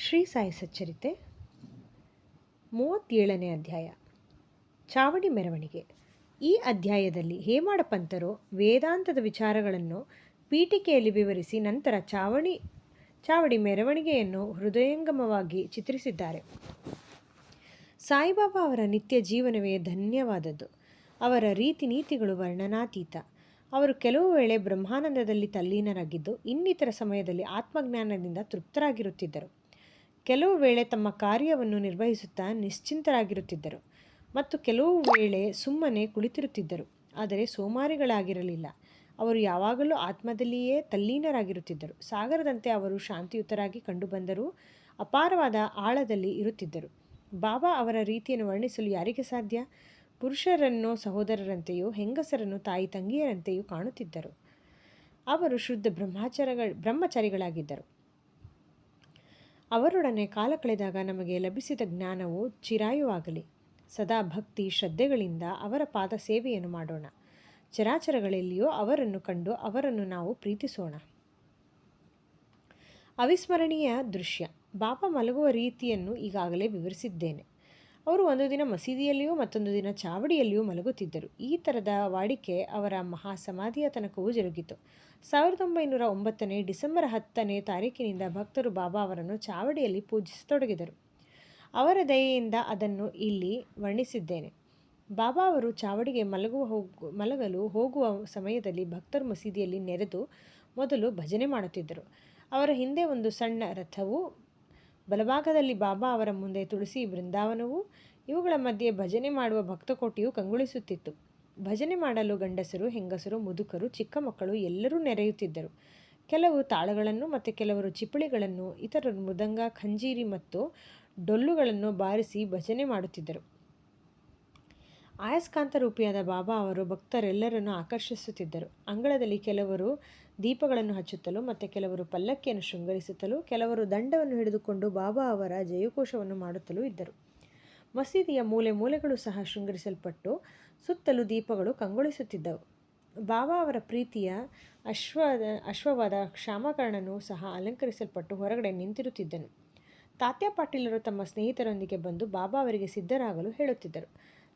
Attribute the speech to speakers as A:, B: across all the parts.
A: ಶ್ರೀ ಸಾಯಿ ಸಚ್ಚರಿತೆ 37ನೇ ಅಧ್ಯಾಯ ಚಾವಡಿ ಮೆರವಣಿಗೆ. ಈ ಅಧ್ಯಾಯದಲ್ಲಿ ಹೇಮಾಡ ಪಂತರು ವೇದಾಂತದ ವಿಚಾರಗಳನ್ನು ಪೀಠಿಕೆಯಲ್ಲಿ ವಿವರಿಸಿ ನಂತರ ಚಾವಡಿ ಮೆರವಣಿಗೆಯನ್ನು ಹೃದಯಂಗಮವಾಗಿ ಚಿತ್ರಿಸಿದ್ದಾರೆ. ಸಾಯಿಬಾಬಾ ಅವರ ನಿತ್ಯ ಜೀವನವೇ ಧನ್ಯವಾದದ್ದು. ಅವರ ರೀತಿ ನೀತಿಗಳು ವರ್ಣನಾತೀತ. ಅವರು ಕೆಲವು ವೇಳೆ ಬ್ರಹ್ಮಾನಂದದಲ್ಲಿ ತಲ್ಲೀನರಾಗಿದ್ದು ಇನ್ನಿತರ ಸಮಯದಲ್ಲಿ ಆತ್ಮಜ್ಞಾನದಿಂದ ತೃಪ್ತರಾಗಿರುತ್ತಿದ್ದರು. ಕೆಲವು ವೇಳೆ ತಮ್ಮ ಕಾರ್ಯವನ್ನು ನಿರ್ವಹಿಸುತ್ತಾ ನಿಶ್ಚಿಂತರಾಗಿರುತ್ತಿದ್ದರು ಮತ್ತು ಕೆಲವು ವೇಳೆ ಸುಮ್ಮನೆ ಕುಳಿತಿರುತ್ತಿದ್ದರು. ಆದರೆ ಸೋಮಾರಿಗಳಾಗಿರಲಿಲ್ಲ. ಅವರು ಯಾವಾಗಲೂ ಆತ್ಮದಲ್ಲಿಯೇ ತಲ್ಲೀನರಾಗಿರುತ್ತಿದ್ದರು. ಸಾಗರದಂತೆ ಅವರು ಶಾಂತಿಯುತರಾಗಿ ಕಂಡುಬಂದರೂ ಅಪಾರವಾದ ಆಳದಲ್ಲಿ ಇರುತ್ತಿದ್ದರು. ಬಾಬಾ ಅವರ ರೀತಿಯನ್ನು ವರ್ಣಿಸಲು ಯಾರಿಗೆ ಸಾಧ್ಯ? ಪುರುಷರನ್ನು ಸಹೋದರರಂತೆಯೂ ಹೆಂಗಸರನ್ನು ತಾಯಿ ತಂಗಿಯರಂತೆಯೂ ಕಾಣುತ್ತಿದ್ದರು. ಅವರು ಶುದ್ಧ ಬ್ರಹ್ಮಚಾರಿಗಳಾಗಿದ್ದರು. ಅವರೊಡನೆ ಕಾಲ ಕಳೆದಾಗ ನಮಗೆ ಲಭಿಸಿದ ಜ್ಞಾನವು ಚಿರಾಯುವಾಗಲಿ. ಸದಾ ಭಕ್ತಿ ಶ್ರದ್ಧೆಗಳಿಂದ ಅವರ ಪಾದ ಸೇವೆಯನ್ನು ಮಾಡೋಣ. ಚರಾಚರಗಳಲ್ಲಿಯೂ ಅವರನ್ನು ಕಂಡು ಅವರನ್ನು ನಾವು ಪ್ರೀತಿಸೋಣ. ಅವಿಸ್ಮರಣೀಯ ದೃಶ್ಯ. ಬಾಬಾ ಮಲಗುವ ರೀತಿಯನ್ನು ಈಗಾಗಲೇ ವಿವರಿಸಿದ್ದೇನೆ. ಅವರು ಒಂದು ದಿನ ಮಸೀದಿಯಲ್ಲಿಯೂ ಮತ್ತೊಂದು ದಿನ ಚಾವಡಿಯಲ್ಲಿಯೂ ಮಲಗುತ್ತಿದ್ದರು. ಈ ಥರದ ವಾಡಿಕೆ ಅವರ ಮಹಾಸಮಾಧಿಯ ತನಕವೂ ಜರುಗಿತು. 1909 ಡಿಸೆಂಬರ್ 10ನೇ ತಾರೀಕಿನಿಂದ ಭಕ್ತರು ಬಾಬಾ ಅವರನ್ನು ಚಾವಡಿಯಲ್ಲಿ ಪೂಜಿಸತೊಡಗಿದರು. ಅವರ ದಯೆಯಿಂದ ಅದನ್ನು ಇಲ್ಲಿ ವರ್ಣಿಸಿದ್ದೇನೆ. ಬಾಬಾ ಅವರು ಚಾವಡಿಗೆ ಮಲಗಲು ಹೋಗುವ ಸಮಯದಲ್ಲಿ ಭಕ್ತರು ಮಸೀದಿಯಲ್ಲಿ ನೆರೆದು ಮೊದಲು ಭಜನೆ ಮಾಡುತ್ತಿದ್ದರು. ಅವರ ಹಿಂದೆ ಒಂದು ಸಣ್ಣ ರಥವು, ಬಲಭಾಗದಲ್ಲಿ ಬಾಬಾ ಅವರ ಮುಂದೆ ತುಳಸಿ ಬೃಂದಾವನವು, ಇವುಗಳ ಮಧ್ಯೆ ಭಜನೆ ಮಾಡುವ ಭಕ್ತಕೋಟಿಯು ಕಂಗೊಳಿಸುತ್ತಿತ್ತು. ಭಜನೆ ಮಾಡಲು ಗಂಡಸರು, ಹೆಂಗಸರು, ಮುದುಕರು, ಚಿಕ್ಕ ಮಕ್ಕಳು ಎಲ್ಲರೂ ನೆರೆಯುತ್ತಿದ್ದರು. ಕೆಲವು ತಾಳಗಳನ್ನು ಮತ್ತು ಕೆಲವರು ಚಿಪ್ಪಳಿಗಳನ್ನು, ಇತರರು ಮೃದಂಗ, ಖಂಜೀರಿ ಮತ್ತು ಡೊಳ್ಳುಗಳನ್ನು ಬಾರಿಸಿ ಭಜನೆ ಮಾಡುತ್ತಿದ್ದರು. ಆಯಸ್ಕಾಂತ ರೂಪಿಯಾದ ಬಾಬಾ ಅವರು ಭಕ್ತರೆಲ್ಲರನ್ನು ಆಕರ್ಷಿಸುತ್ತಿದ್ದರು. ಅಂಗಳದಲ್ಲಿ ಕೆಲವರು ದೀಪಗಳನ್ನು ಹಚ್ಚುತ್ತಲೂ ಮತ್ತು ಕೆಲವರು ಪಲ್ಲಕ್ಕಿಯನ್ನು ಶೃಂಗರಿಸುತ್ತಲೂ, ಕೆಲವರು ದಂಡವನ್ನು ಹಿಡಿದುಕೊಂಡು ಬಾಬಾ ಅವರ ಜಯಘೋಷವನ್ನು ಮಾಡುತ್ತಲೂ ಇದ್ದರು. ಮಸೀದಿಯ ಮೂಲೆ ಮೂಲೆಗಳು ಸಹ ಶೃಂಗರಿಸಲ್ಪಟ್ಟು ಸುತ್ತಲೂ ದೀಪಗಳು ಕಂಗೊಳಿಸುತ್ತಿದ್ದವು. ಬಾಬಾ ಅವರ ಪ್ರೀತಿಯ ಅಶ್ವವಾದ ಕ್ಷಾಮಕರ್ಣನು ಸಹ ಅಲಂಕರಿಸಲ್ಪಟ್ಟು ಹೊರಗಡೆ ನಿಂತಿರುತ್ತಿದ್ದನು. ತಾತ್ಯ ಪಾಟೀಲರು ತಮ್ಮ ಸ್ನೇಹಿತರೊಂದಿಗೆ ಬಂದು ಬಾಬಾ ಅವರಿಗೆ ಸಿದ್ಧರಾಗಲು ಹೇಳುತ್ತಿದ್ದರು.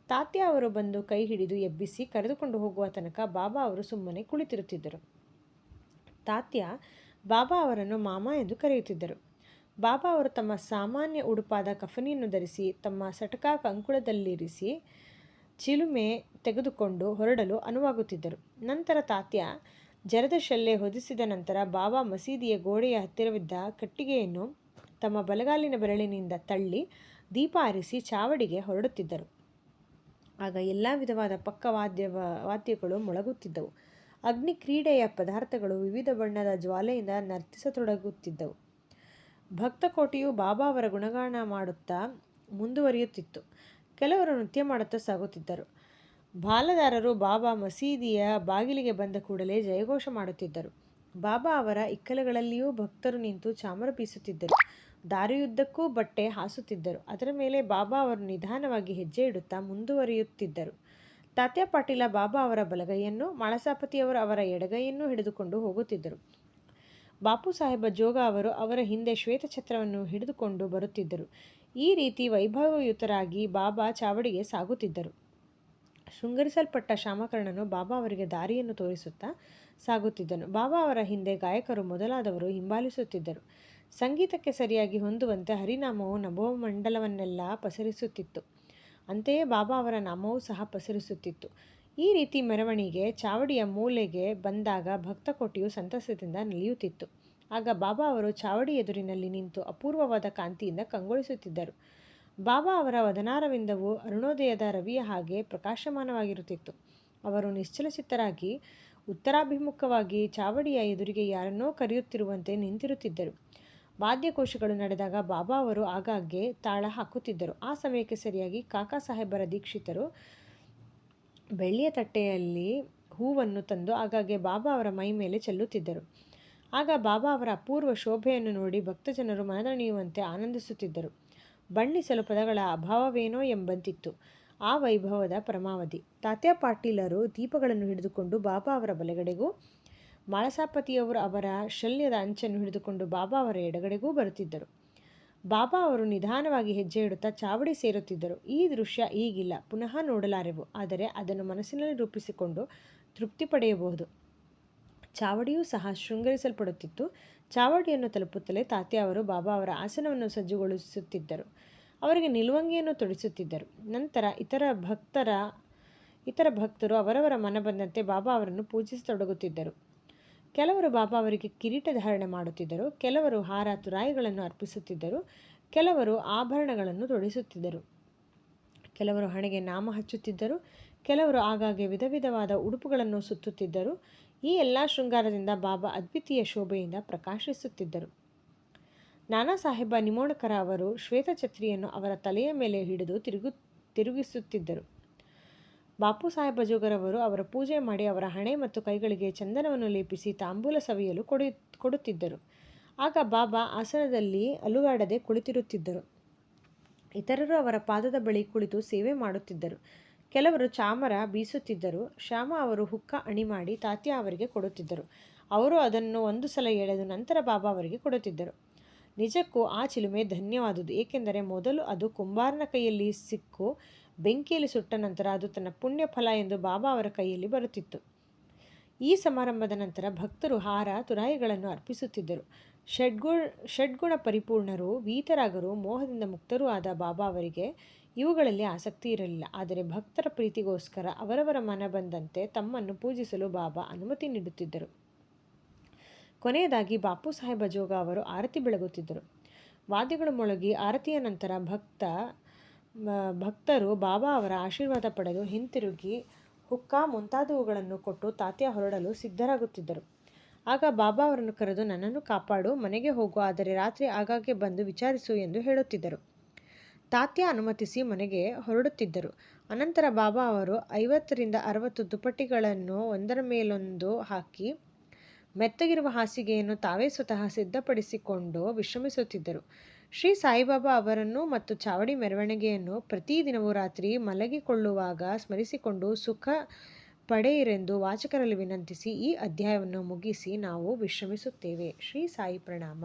A: ತಾತ್ಯ ಅವರು ಬಂದು ಕೈ ಹಿಡಿದು ಎಬ್ಬಿಸಿ ಕರೆದುಕೊಂಡು ಹೋಗುವ ತನಕ ಬಾಬಾ ಅವರು ಸುಮ್ಮನೆ ಕುಳಿತಿರುತ್ತಿದ್ದರು. ತಾತ್ಯ ಬಾಬಾ ಅವರನ್ನು ಮಾಮ ಎಂದು ಕರೆಯುತ್ತಿದ್ದರು. ಬಾಬಾ ಅವರು ತಮ್ಮ ಸಾಮಾನ್ಯ ಉಡುಪಾದ ಕಫನಿಯನ್ನು ಧರಿಸಿ ತಮ್ಮ ಸಟಕ ಕಂಕುಳದಲ್ಲಿರಿಸಿ ಚಿಲುಮೆ ತೆಗೆದುಕೊಂಡು ಹೊರಡಲು ಅನುವಾಗುತ್ತಿದ್ದರು. ನಂತರ ತಾತ್ಯ ಜರದ ಶಲ್ಲೆ ಹೊದಿಸಿದ ನಂತರ ಬಾಬಾ ಮಸೀದಿಯ ಗೋಡೆಯ ಹತ್ತಿರವಿದ್ದ ಕಟ್ಟಿಗೆಯನ್ನು ತಮ್ಮ ಬಲಗಾಲಿನ ಬೆರಳಿನಿಂದ ತಳ್ಳಿ ದೀಪ ಆರಿಸಿ ಚಾವಡಿಗೆ ಹೊರಡುತ್ತಿದ್ದರು. ಆಗ ಎಲ್ಲ ವಿಧವಾದ ವಾದ್ಯಗಳು ಮೊಳಗುತ್ತಿದ್ದವು. ಅಗ್ನಿ ಕ್ರೀಡೆಯ ಪದಾರ್ಥಗಳು ವಿವಿಧ ಬಣ್ಣದ ಜ್ವಾಲೆಯಿಂದ ನರ್ತಿಸತೊಡಗುತ್ತಿದ್ದವು. ಭಕ್ತಕೋಟಿಯು ಬಾಬಾ ಅವರ ಗುಣಗಾನ ಮಾಡುತ್ತಾ ಮುಂದುವರಿಯುತ್ತಿತ್ತು. ಕೆಲವರು ನೃತ್ಯ ಮಾಡುತ್ತಾ ಸಾಗುತ್ತಿದ್ದರು. ಬಾಲದಾರರು ಬಾಬಾ ಮಸೀದಿಯ ಬಾಗಿಲಿಗೆ ಬಂದ ಕೂಡಲೇ ಜಯಘೋಷ ಮಾಡುತ್ತಿದ್ದರು. ಬಾಬಾ ಅವರ ಇಕ್ಕಲಗಳಲ್ಲಿಯೂ ಭಕ್ತರು ನಿಂತು ಚಾಮರ ಬೀಸುತ್ತಿದ್ದರು. ದಾರಿಯುದ್ದಕ್ಕೂ ಬಟ್ಟೆ ಹಾಸುತ್ತಿದ್ದರು. ಅದರ ಮೇಲೆ ಬಾಬಾ ಅವರು ನಿಧಾನವಾಗಿ ಹೆಜ್ಜೆ ಇಡುತ್ತಾ ಮುಂದುವರಿಯುತ್ತಿದ್ದರು. ತಾತ್ಯ ಪಾಟೀಲ ಬಾಬಾ ಅವರ ಬಲಗೈಯನ್ನು, ಮಾಳಸಾಪತಿಯವರು ಅವರ ಎಡಗೈಯನ್ನು ಹಿಡಿದುಕೊಂಡು ಹೋಗುತ್ತಿದ್ದರು. ಬಾಪು ಸಾಹೇಬ ಜೋಗ ಅವರು ಅವರ ಹಿಂದೆ ಶ್ವೇತಛತ್ರವನ್ನು ಹಿಡಿದುಕೊಂಡು ಬರುತ್ತಿದ್ದರು. ಈ ರೀತಿ ವೈಭವಯುತರಾಗಿ ಬಾಬಾ ಚಾವಡಿಗೆ ಸಾಗುತ್ತಿದ್ದರು. ಶೃಂಗರಿಸಲ್ಪಟ್ಟ ಶ್ಯಾಮಕರ್ಣನು ಬಾಬಾ ಅವರಿಗೆ ದಾರಿಯನ್ನು ತೋರಿಸುತ್ತಾ ಸಾಗುತ್ತಿದ್ದನು. ಬಾಬಾ ಅವರ ಹಿಂದೆ ಗಾಯಕರು ಮೊದಲಾದವರು ಹಿಂಬಾಲಿಸುತ್ತಿದ್ದರು. ಸಂಗೀತಕ್ಕೆ ಸರಿಯಾಗಿ ಹೊಂದುವಂತೆ ಹರಿನಾಮವು ನಭೋಮಂಡಲವನ್ನೆಲ್ಲ ಪಸರಿಸುತ್ತಿತ್ತು. ಅಂತೆಯೇ ಬಾಬಾ ಅವರ ನಾಮವೂ ಸಹ ಪಸರಿಸುತ್ತಿತ್ತು. ಈ ರೀತಿ ಮೆರವಣಿಗೆ ಚಾವಡಿಯ ಮೂಲೆಗೆ ಬಂದಾಗ ಭಕ್ತಕೋಟಿಯು ಸಂತಸದಿಂದ ನಲಿಯುತ್ತಿತ್ತು. ಆಗ ಬಾಬಾ ಅವರು ಚಾವಡಿ ಎದುರಿನಲ್ಲಿ ನಿಂತು ಅಪೂರ್ವವಾದ ಕಾಂತಿಯಿಂದ ಕಂಗೊಳಿಸುತ್ತಿದ್ದರು. ಬಾಬಾ ಅವರ ವದನಾರವಿಂದವು ಅರುಣೋದಯದ ರವಿಯ ಹಾಗೆ ಪ್ರಕಾಶಮಾನವಾಗಿರುತ್ತಿತ್ತು. ಅವರು ನಿಶ್ಚಲಚಿತ್ತರಾಗಿ ಉತ್ತರಾಭಿಮುಖವಾಗಿ ಚಾವಡಿಯ ಎದುರಿಗೆ ಯಾರನ್ನೋ ಕರೆಯುತ್ತಿರುವಂತೆ ನಿಂತಿರುತ್ತಿದ್ದರು. ವಾದ್ಯಕೋಶಗಳು ನಡೆದಾಗ ಬಾಬಾ ಅವರು ಆಗಾಗ್ಗೆ ತಾಳ ಹಾಕುತ್ತಿದ್ದರು. ಆ ಸಮಯಕ್ಕೆ ಸರಿಯಾಗಿ ಕಾಕಾ ಸಾಹೇಬರ ದೀಕ್ಷಿತರು ಬೆಳ್ಳಿಯ ತಟ್ಟೆಯಲ್ಲಿ ಹೂವನ್ನು ತಂದು ಆಗಾಗ್ಗೆ ಬಾಬಾ ಅವರ ಮೈ ಮೇಲೆ ಚೆಲ್ಲುತ್ತಿದ್ದರು. ಆಗ ಬಾಬಾ ಅವರ ಅಪೂರ್ವ ಶೋಭೆಯನ್ನು ನೋಡಿ ಭಕ್ತಜನರು ಮನದಣಿಯುವಂತೆ ಆನಂದಿಸುತ್ತಿದ್ದರು. ಬಣ್ಣಿಸಲು ಪದಗಳ ಅಭಾವವೇನೋ ಎಂಬಂತಿತ್ತು ಆ ವೈಭವದ ಪರಮಾವಧಿ. ತಾತ್ಯ ಪಾಟೀಲರು ದೀಪಗಳನ್ನು ಹಿಡಿದುಕೊಂಡು ಬಾಬಾ ಅವರ ಬಲಗಡೆಗೂ, ಮಾಳಸಾಪತಿಯವರು ಅವರ ಶಲ್ಯದ ಅಂಚನ್ನು ಹಿಡಿದುಕೊಂಡು ಬಾಬಾ ಅವರ ಎಡಗಡೆಗೂ ಬರುತ್ತಿದ್ದರು. ಬಾಬಾ ಅವರು ನಿಧಾನವಾಗಿ ಹೆಜ್ಜೆ ಇಡುತ್ತಾ ಚಾವಡಿ ಸೇರುತ್ತಿದ್ದರು. ಈ ದೃಶ್ಯ ಈಗಿಲ್ಲ, ಪುನಃ ನೋಡಲಾರೆವು, ಆದರೆ ಅದನ್ನು ಮನಸ್ಸಿನಲ್ಲಿ ರೂಪಿಸಿಕೊಂಡು ತೃಪ್ತಿ ಪಡೆಯಬಹುದು. ಚಾವಡಿಯೂ ಸಹ ಶೃಂಗರಿಸಲ್ಪಡುತ್ತಿತ್ತು. ಚಾವಡಿಯನ್ನು ತಲುಪುತ್ತಲೇ ತಾತ್ಯ ಅವರು ಬಾಬಾ ಅವರ ಆಸನವನ್ನು ಸಜ್ಜುಗೊಳಿಸುತ್ತಿದ್ದರು. ಅವರಿಗೆ ನಿಲುವಂಗಿಯನ್ನು ತೊಡಿಸುತ್ತಿದ್ದರು. ನಂತರ ಇತರ ಭಕ್ತರು ಅವರವರ ಮನ ಬಂದಂತೆ ಬಾಬಾ ಅವರನ್ನು ಪೂಜಿಸತೊಡಗುತ್ತಿದ್ದರು. ಕೆಲವರು ಬಾಬಾ ಅವರಿಗೆ ಕಿರೀಟ ಧಾರಣೆ ಮಾಡುತ್ತಿದ್ದರು, ಕೆಲವರು ಹಾರ ತುರಾಯಿಗಳನ್ನು ಅರ್ಪಿಸುತ್ತಿದ್ದರು, ಕೆಲವರು ಆಭರಣಗಳನ್ನು ತೊಡಿಸುತ್ತಿದ್ದರು, ಕೆಲವರು ಹಣೆಗೆ ನಾಮ ಹಚ್ಚುತ್ತಿದ್ದರು, ಕೆಲವರು ಆಗಾಗ್ಗೆ ವಿಧ ವಿಧವಾದ ಉಡುಪುಗಳನ್ನು ಸುತ್ತುತ್ತಿದ್ದರು. ಈ ಎಲ್ಲ ಶೃಂಗಾರದಿಂದ ಬಾಬಾ ಅದ್ವಿತೀಯ ಶೋಭೆಯಿಂದ ಪ್ರಕಾಶಿಸುತ್ತಿದ್ದರು. ನಾನಾ ಸಾಹೇಬ ನಿಮೋಣಕರ ಅವರು ಶ್ವೇತಛತ್ರಿಯನ್ನು ಅವರ ತಲೆಯ ಮೇಲೆ ಹಿಡಿದು ತಿರುಗಿಸುತ್ತಿದ್ದರು. ಬಾಪು ಸಾಹೇಬ ಜೋಗರವರು ಅವರ ಪೂಜೆ ಮಾಡಿ ಅವರ ಹಣೆ ಮತ್ತು ಕೈಗಳಿಗೆ ಚಂದನವನ್ನು ಲೇಪಿಸಿ ತಾಂಬೂಲ ಸವಿಯಲು ಕೊಡುತ್ತಿದ್ದರು. ಆಗ ಬಾಬಾ ಆಸನದಲ್ಲಿ ಅಲುಗಾಡದೆ ಕುಳಿತಿರುತ್ತಿದ್ದರು. ಇತರರು ಅವರ ಪಾದದ ಬಳಿ ಕುಳಿತು ಸೇವೆ ಮಾಡುತ್ತಿದ್ದರು. ಕೆಲವರು ಚಾಮರ ಬೀಸುತ್ತಿದ್ದರು. ಶ್ಯಾಮ ಅವರು ಹುಕ್ಕ ಅಣಿ ಮಾಡಿ ತಾತ್ಯ ಅವರಿಗೆ ಕೊಡುತ್ತಿದ್ದರು. ಅವರು ಅದನ್ನು ಒಂದು ಸಲ ಎಳೆದು ನಂತರ ಬಾಬಾ ಅವರಿಗೆ ಕೊಡುತ್ತಿದ್ದರು. ನಿಜಕ್ಕೂ ಆ ಚಿಲುಮೆ ಧನ್ಯವಾದುದು, ಏಕೆಂದರೆ ಮೊದಲು ಅದು ಕುಂಬಾರನ ಕೈಯಲ್ಲಿ ಸಿಕ್ಕು ಬೆಂಕಿಯಲ್ಲಿ ಸುಟ್ಟ ನಂತರ ಅದು ತನ್ನ ಪುಣ್ಯ ಫಲ ಎಂದು ಬಾಬಾ ಅವರ ಕೈಯಲ್ಲಿ ಬರುತ್ತಿತ್ತು. ಈ ಸಮಾರಂಭದ ನಂತರ ಭಕ್ತರು ಹಾರ ತುರಾಯಿಗಳನ್ನು ಅರ್ಪಿಸುತ್ತಿದ್ದರು. ಷಡ್ಗುಣ ಪರಿಪೂರ್ಣರು, ವೀತರಾಗರು, ಮೋಹದಿಂದ ಮುಕ್ತರೂ ಆದ ಬಾಬಾ ಅವರಿಗೆ ಇವುಗಳಲ್ಲಿ ಆಸಕ್ತಿ ಇರಲಿಲ್ಲ. ಆದರೆ ಭಕ್ತರ ಪ್ರೀತಿಗೋಸ್ಕರ ಅವರವರ ಮನ ಬಂದಂತೆ ತಮ್ಮನ್ನು ಪೂಜಿಸಲು ಬಾಬಾ ಅನುಮತಿ ನೀಡುತ್ತಿದ್ದರು. ಕೊನೆಯದಾಗಿ ಬಾಪು ಸಾಹೇಬ ಜೋಗ ಅವರು ಆರತಿ ಬೆಳಗುತ್ತಿದ್ದರು. ವಾದ್ಯಗಳು ಮೊಳಗಿ ಆರತಿಯ ನಂತರ ಭಕ್ತರು ಬಾಬಾ ಅವರ ಆಶೀರ್ವಾದ ಪಡೆದು ಹಿಂತಿರುಗಿ ಹುಕ್ಕ ಮುಂತಾದವುಗಳನ್ನು ಕೊಟ್ಟು ತಾತ್ಯ ಹೊರಡಲು ಸಿದ್ಧರಾಗುತ್ತಿದ್ದರು. ಆಗ ಬಾಬಾ ಅವರನ್ನು ಕರೆದು, ನನ್ನನ್ನು ಕಾಪಾಡು, ಮನೆಗೆ ಹೋಗು, ಆದರೆ ರಾತ್ರಿ ಆಗಾಗ್ಗೆ ಬಂದು ವಿಚಾರಿಸು ಎಂದು ಹೇಳುತ್ತಿದ್ದರು. ತಾತ್ಯ ಅನುಮತಿಸಿ ಮನೆಗೆ ಹೊರಡುತ್ತಿದ್ದರು. ಅನಂತರ ಬಾಬಾ ಅವರು 50-60 ದುಪ್ಪಟ್ಟಿಗಳನ್ನು ಒಂದರ ಮೇಲೊಂದು ಹಾಕಿ ಮೆತ್ತಗಿರುವ ಹಾಸಿಗೆಯನ್ನು ತಾವೇ ಸ್ವತಃ ಸಿದ್ಧಪಡಿಸಿಕೊಂಡು ವಿಶ್ರಮಿಸುತ್ತಿದ್ದರು. ಶ್ರೀ ಸಾಯಿಬಾಬಾ ಅವರನ್ನು ಮತ್ತು ಚಾವಡಿ ಮೆರವಣಿಗೆಯನ್ನು ಪ್ರತಿದಿನವೂ ರಾತ್ರಿ ಮಲಗಿಕೊಳ್ಳುವಾಗ ಸ್ಮರಿಸಿಕೊಂಡು ಸುಖ ಪಡೆಯಿರೆಂದು ವಾಚಕರಲ್ಲಿ ವಿನಂತಿಸಿ ಈ ಅಧ್ಯಾಯವನ್ನು ಮುಗಿಸಿ ನಾವು ವಿಶ್ರಮಿಸುತ್ತೇವೆ. ಶ್ರೀ ಸಾಯಿ ಪ್ರಣಾಮ.